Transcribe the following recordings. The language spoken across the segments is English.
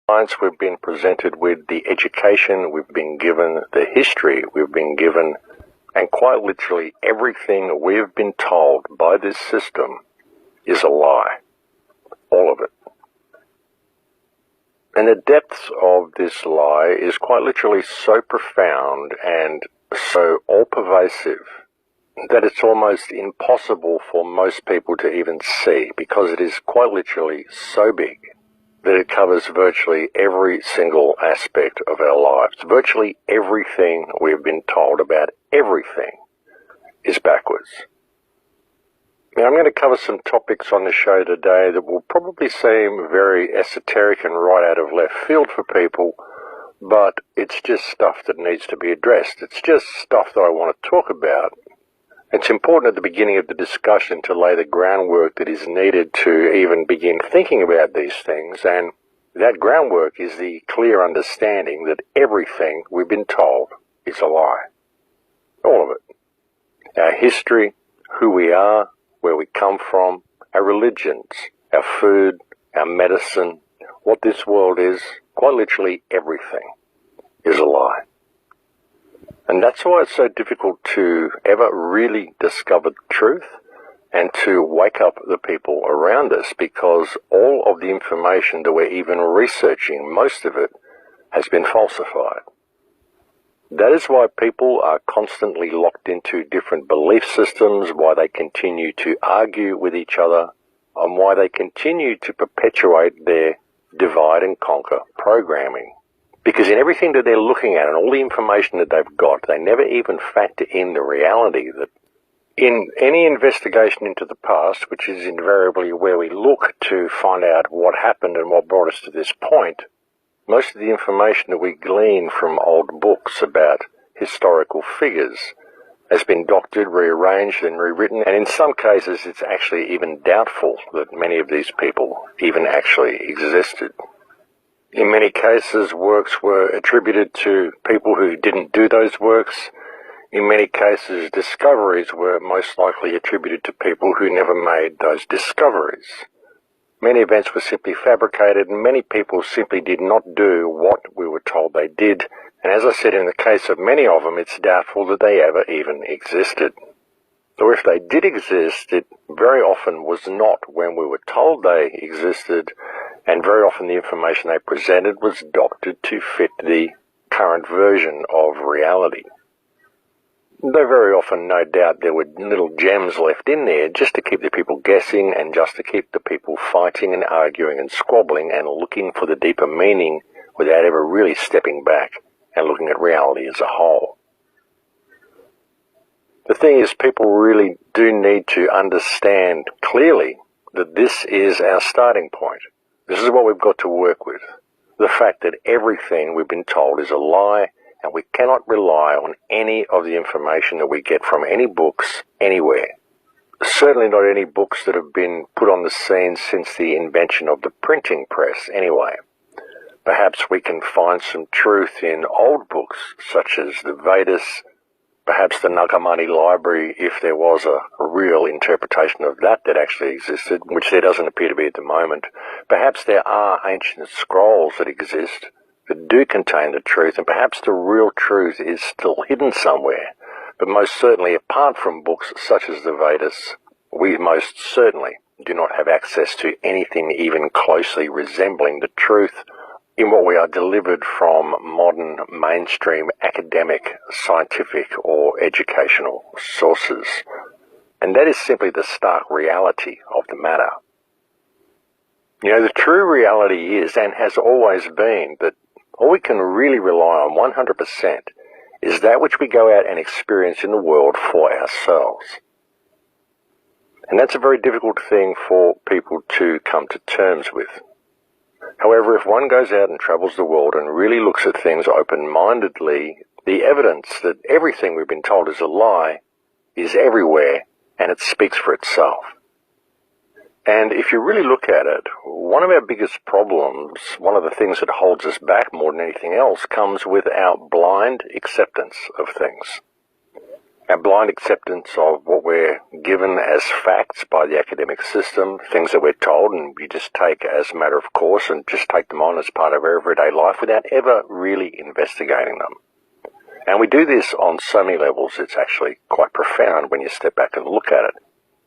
science we've been presented with, the education we've been given, the history we've been given, and quite literally everything we've been told by this system is a lie. All of it. And the depths of this lie is quite literally so profound and so all-pervasive that it's almost impossible for most people to even see, because it is quite literally so big that it covers virtually every single aspect of our lives. Virtually everything we've been told about everything is backwards. Now, I'm going to cover some topics on the show today that will probably seem very esoteric and right out of left field for people, but it's just stuff that needs to be addressed. It's just stuff that I want to talk about. It's important at the beginning of the discussion to lay the groundwork that is needed to even begin thinking about these things, and that groundwork is the clear understanding that everything we've been told is a lie. All of it. Our history, who we are, where we come from, our religions, our food, our medicine, what this world is, quite literally everything is a lie. And that's why it's so difficult to ever really discover the truth and to wake up the people around us, because all of the information that we're even researching, most of it, has been falsified. That is why people are constantly locked into different belief systems, why they continue to argue with each other, and why they continue to perpetuate their divide and conquer programming. Because in everything that they're looking at and all the information that they've got, they never even factor in the reality that in any investigation into the past, which is invariably where we look to find out what happened and what brought us to this point, most of the information that we glean from old books about historical figures has been doctored, rearranged and rewritten, and in some cases it's actually even doubtful that many of these people even actually existed. In many cases, works were attributed to people who didn't do those works. In many cases, discoveries were most likely attributed to people who never made those discoveries. Many events were simply fabricated, and many people simply did not do what we were told they did. And as I said, in the case of many of them, it's doubtful that they ever even existed. Or if they did exist, it very often was not when we were told they existed, and very often the information they presented was doctored to fit the current version of reality. Though very often, no doubt, there were little gems left in there just to keep the people guessing and just to keep the people fighting and arguing and squabbling and looking for the deeper meaning without ever really stepping back and looking at reality as a whole. The thing is, people really do need to understand clearly that this is our starting point. This is what we've got to work with. The fact that everything we've been told is a lie, and we cannot rely on any of the information that we get from any books anywhere. Certainly not any books that have been put on the scene since the invention of the printing press anyway. Perhaps we can find some truth in old books such as the Vedas, perhaps the Nag Hammadi library, if there was a real interpretation of that actually existed, which there doesn't appear to be at the moment. Perhaps there are ancient scrolls that exist that do contain the truth, and perhaps the real truth is still hidden somewhere. But most certainly, apart from books such as the Vedas, we most certainly do not have access to anything even closely resembling the truth in what we are delivered from modern mainstream academic, scientific or educational sources. And that is simply the stark reality of the matter. You know, the true reality is, and has always been, that all we can really rely on 100% is that which we go out and experience in the world for ourselves. And that's a very difficult thing for people to come to terms with. However, if one goes out and travels the world and really looks at things open-mindedly, the evidence that everything we've been told is a lie is everywhere, and it speaks for itself. And if you really look at it, one of our biggest problems, one of the things that holds us back more than anything else, comes with our blind acceptance of things. Our blind acceptance of what we're given as facts by the academic system, things that we're told and we just take as a matter of course and just take them on as part of our everyday life without ever really investigating them. And we do this on so many levels, it's actually quite profound when you step back and look at it.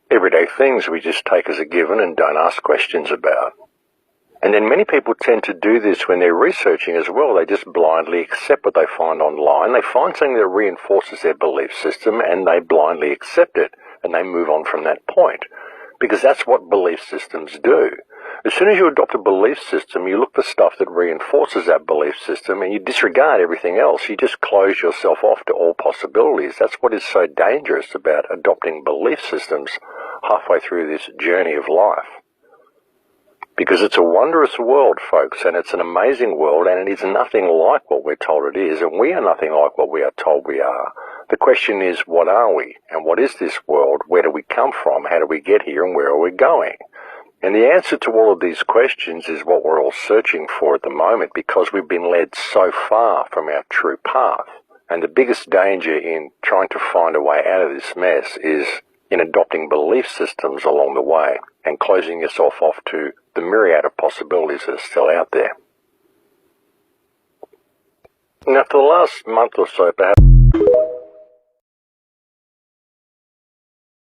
Everyday things we just take as a given and don't ask questions about. And then many people tend to do this when they're researching as well. They just blindly accept what they find online. They find something that reinforces their belief system and they blindly accept it and they move on from that point. Because that's what belief systems do. As soon as you adopt a belief system, you look for stuff that reinforces that belief system and you disregard everything else. You just close yourself off to all possibilities. That's what is so dangerous about adopting belief systems halfway through this journey of life. Because it's a wondrous world, folks, and it's an amazing world, and it is nothing like what we're told it is, and we are nothing like what we are told we are. The question is, what are we? And what is this world? Where do we come from? How do we get here? And where are we going? And the answer to all of these questions is what we're all searching for at the moment, because we've been led so far from our true path. And the biggest danger in trying to find a way out of this mess is in adopting belief systems along the way and closing yourself off to the myriad of possibilities that are still out there. Now, for the last month or so, perhaps